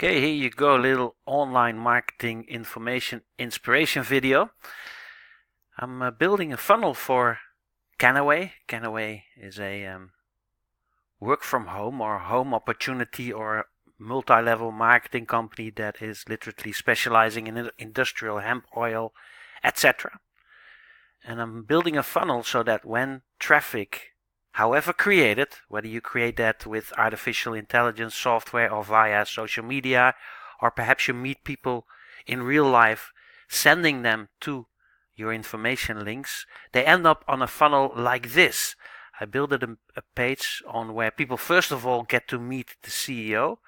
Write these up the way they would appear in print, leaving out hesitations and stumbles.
Okay, here you go, a little online marketing information inspiration video. I'm building a funnel for Kannaway. Kannaway is a work from home or home opportunity or multi-level marketing company that is literally specializing in industrial hemp oil, etc. And I'm building a funnel so that when traffic, however created, whether you create that with artificial intelligence software or via social media, or perhaps you meet people in real life sending them to your information links, they end up on a funnel like this. I built a page on where people first of all get to meet the CEO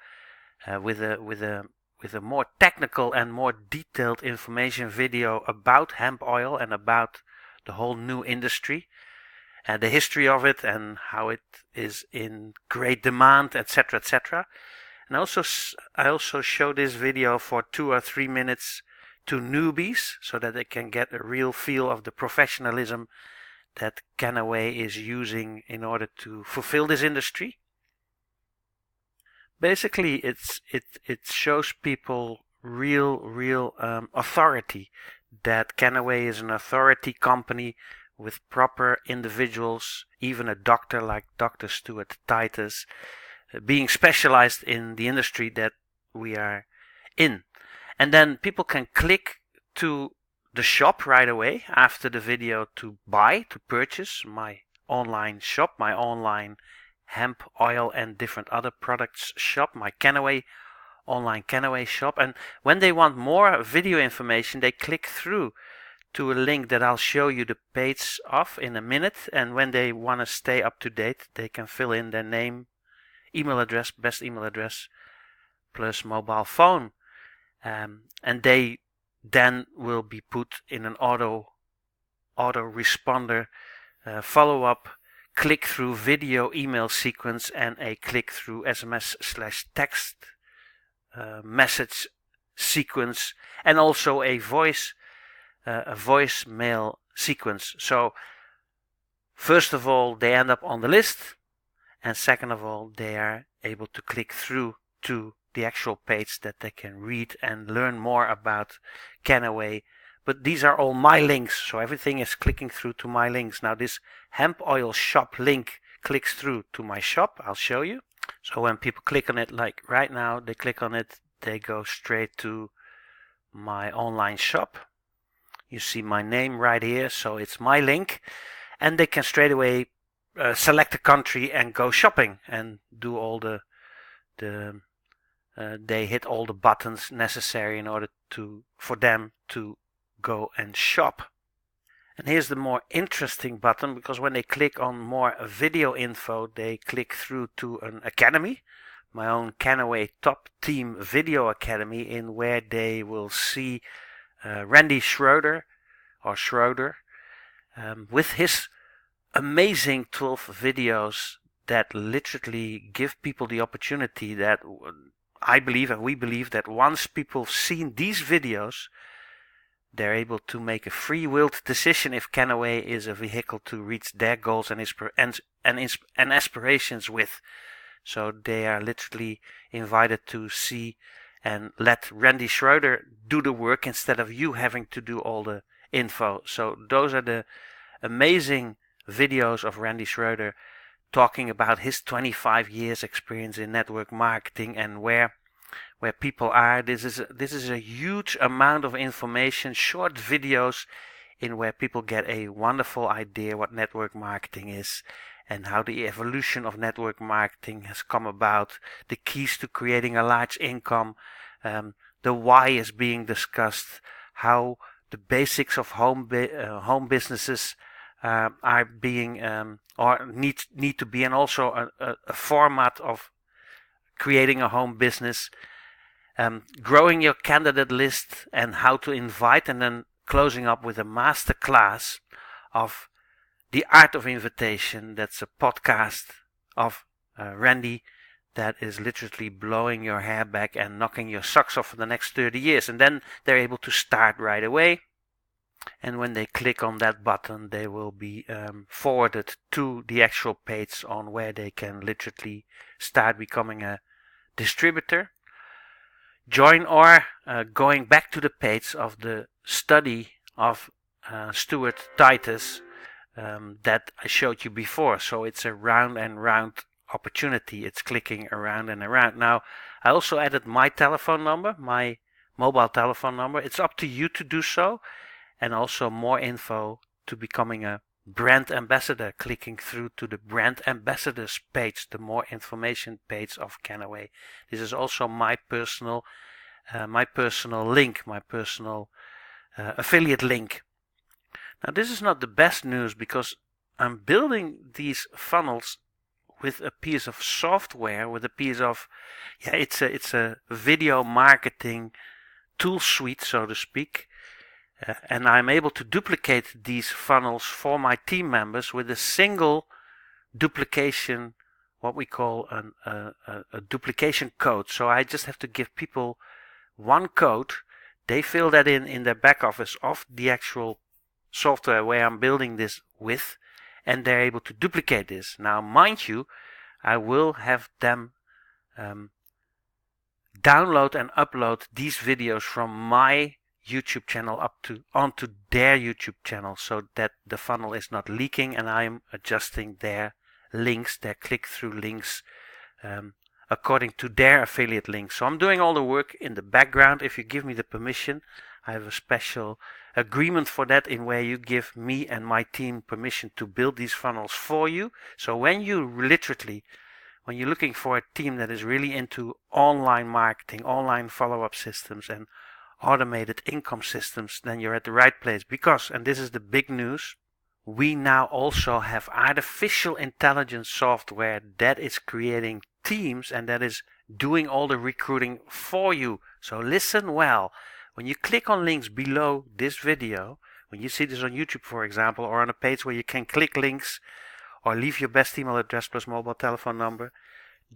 with a more technical and more detailed information video about hemp oil and about the whole new industry and the history of it and how it is in great demand, etc., etc. And I also show this video for 2 or 3 minutes to newbies so that they can get a real feel of the professionalism that Kannaway is using in order to fulfill this industry. Basically, it shows people real authority, that Kannaway is an authority company with proper individuals, even a doctor like Dr.STUART, TITUS, being specialized in the industry that we are in. And then people can click to the shop right away after the video to purchase my online shop, my online hemp oil and different other products shop, my Kannaway online Kannaway shop. And when they want more video information, they click through to a link that I'll show you the page of in a minute. And when they want to stay up to date, they can fill in their name, email address, best email address, plus mobile phone. And they then will be put in an auto responder follow-up click-through video email sequence and a click-through SMS/text message sequence, and also a voicemail sequence. So first of all, they end up on the list, and second of all, they are able to click through to the actual page that they can read and learn more about Kannaway. But these are all my links, so everything is clicking through to my links. Now this hemp oil shop link clicks through to my shop. I'll show you. So when people click on it, like right now, they click on it, they go straight to my online shop. You see my name right here, so it's my link. And they can straight away select a country and go shopping and do all they hit all the buttons necessary in order for them to go and shop. And here's the more interesting button, because when they click on more video info, they click through to an academy, my own Kannaway Top Team Video Academy, in where they will see Randy Schroeder with his amazing 12 videos that literally give people the opportunity that I believe and we believe that once people have seen these videos, they're able to make a free-willed decision if Kannaway is a vehicle to reach their goals and aspirations with. So they are literally invited to see and let Randy Schroeder do the work instead of you having to do all the info. So those are the amazing videos of Randy Schroeder talking about his 25 years experience in network marketing and where people are. This is a huge amount of information, short videos in where people get a wonderful idea what network marketing is and how the evolution of network marketing has come about, the keys to creating a large income, the why is being discussed, how the basics of home businesses are being or need to be, and also a format of creating a home business, growing your candidate list and how to invite, and then closing up with a master class of the art of invitation. That's a podcast of Randy that is literally blowing your hair back and knocking your socks off for the next 30 years. And then they're able to start right away. And when they click on that button, they will be forwarded to the actual page on where they can literally start becoming a distributor. join or going back to the page of the study of Stuart Titus that I showed you before. So it's a round and round opportunity. It's clicking around and around. Now, I also added my telephone number, my mobile telephone number. It's up to you to do so. And also more info to becoming a brand ambassador, clicking through to the brand ambassadors page, the more information page of Kannaway. This is also my personal link, my personal affiliate link. Now, this is not the best news because I'm building these funnels with a piece of software, with a piece of, it's a video marketing tool suite, so to speak. And I'm able to duplicate these funnels for my team members with a single duplication, what we call a duplication code. So I just have to give people one code. They fill that in their back office of the actual software where I'm building this with, and they're able to duplicate this. Now, mind you, I will have them download and upload these videos from my YouTube channel onto their YouTube channel, so that the funnel is not leaking, and I'm adjusting their links, their click-through links, according to their affiliate links. So I'm doing all the work in the background. If you give me the permission, I have a special agreement for that, in where you give me and my team permission to build these funnels for you. So when you're looking for a team that is really into online marketing, online follow-up systems, and automated income systems, then you're at the right place. Because, and this is the big news, we now also have artificial intelligence software that is creating teams and that is doing all the recruiting for you. So listen well. When you click on links below this video, when you see this on YouTube, for example, or on a page where you can click links or leave your best email address plus mobile telephone number,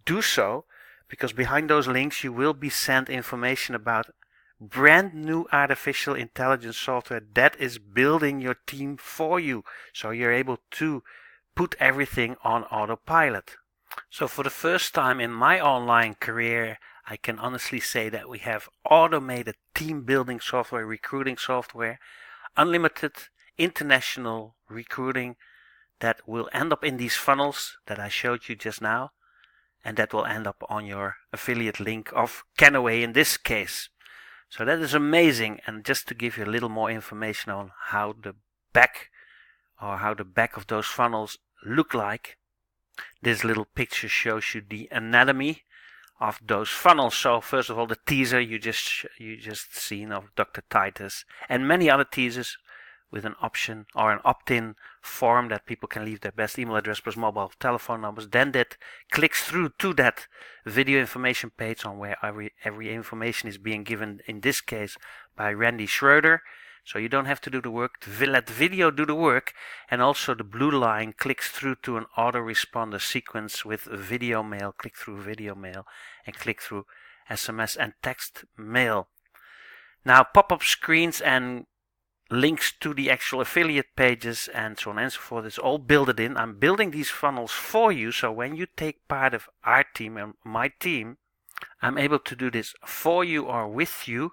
do so, because behind those links you will be sent information about brand new artificial intelligence software that is building your team for you, so you're able to put everything on autopilot. So for the first time in my online career, I can honestly say that we have automated team building software, recruiting software, unlimited international recruiting that will end up in these funnels that I showed you just now, and that will end up on your affiliate link of Kannaway in this case. So that is amazing. And just to give you a little more information on how the back of those funnels look like, this little picture shows you the anatomy of those funnels. So first of all, the teaser you just seen of Dr. Titus, and many other teasers with an option or an opt-in form that people can leave their best email address plus mobile telephone numbers. Then that clicks through to that video information page on where every information is being given, in this case by Randy Schroeder. So you don't have to do the work, let the video do the work. And also the blue line clicks through to an autoresponder sequence with video mail, click through video mail, and click through SMS and text mail. Now pop-up screens and links to the actual affiliate pages and so on and so forth is all built in. I'm building these funnels for you, so when you take part of our team and my team, I'm able to do this for you or with you.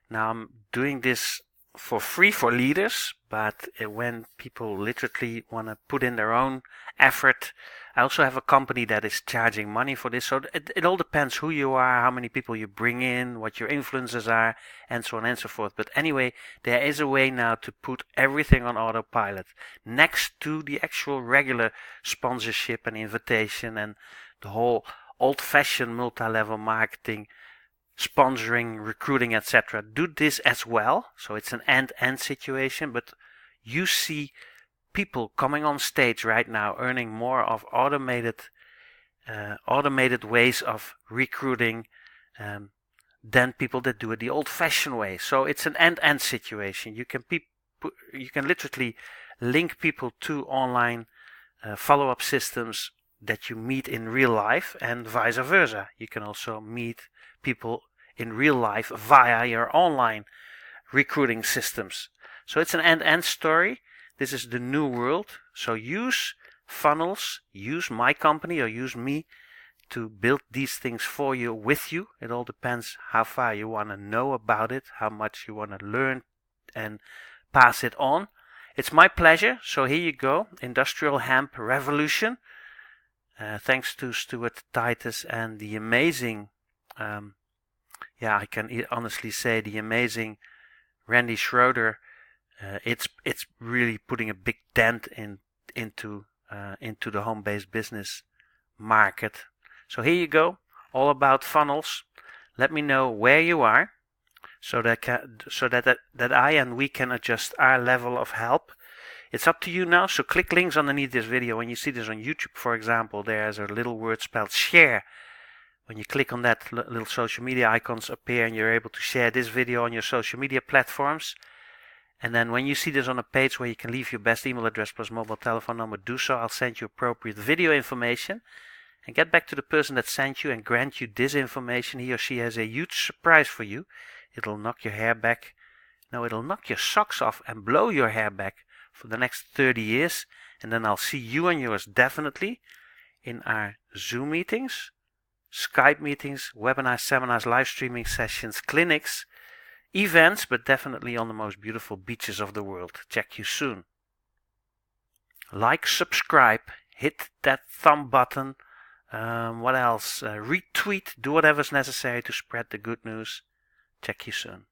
Now I'm doing this for free for leaders, but when people literally want to put in their own effort, I also have a company that is charging money for this. So it all depends who you are, how many people you bring in, what your influences are, and so on and so forth. But anyway, there is a way now to put everything on autopilot next to the actual regular sponsorship and invitation and the whole old-fashioned multi-level marketing, sponsoring, recruiting, etc. Do this as well. So it's an end-to-end situation, but you see people coming on stage right now earning more of automated ways of recruiting than people that do it the old-fashioned way. So it's an end-to-end situation. You can literally link people to online follow-up systems that you meet in real life, and vice versa. You can also meet people in real life via your online recruiting systems. So it's an end-to-end story. This is the new world. So use funnels, use my company or use me to build these things for you, with you. It all depends how far you want to know about it, how much you want to learn and pass it on. It's my pleasure. So here you go, Industrial Hemp Revolution. Thanks to Stuart, Titus, and the amazing, I can honestly say the amazing Randy Schroeder. It's really putting a big dent into the home-based business market. So here you go, all about funnels. Let me know where you are, so that I and we can adjust our level of help. It's up to you now, so click links underneath this video. When you see this on YouTube, for example, there's a little word spelled share. When you click on that, little social media icons appear and you're able to share this video on your social media platforms. And then when you see this on a page where you can leave your best email address plus mobile telephone number, do so. I'll send you appropriate video information. And get back to the person that sent you and grant you this information. He or she has a huge surprise for you. It'll knock your hair back. No, it'll knock your socks off and blow your hair back for the next 30 years. And then I'll see you and yours definitely in our Zoom meetings, Skype meetings, webinars, seminars, live streaming sessions, clinics, events, but definitely on the most beautiful beaches of the world. Check you soon. Like, subscribe, hit that thumb button. What else? Retweet, do whatever's necessary to spread the good news. Check you soon.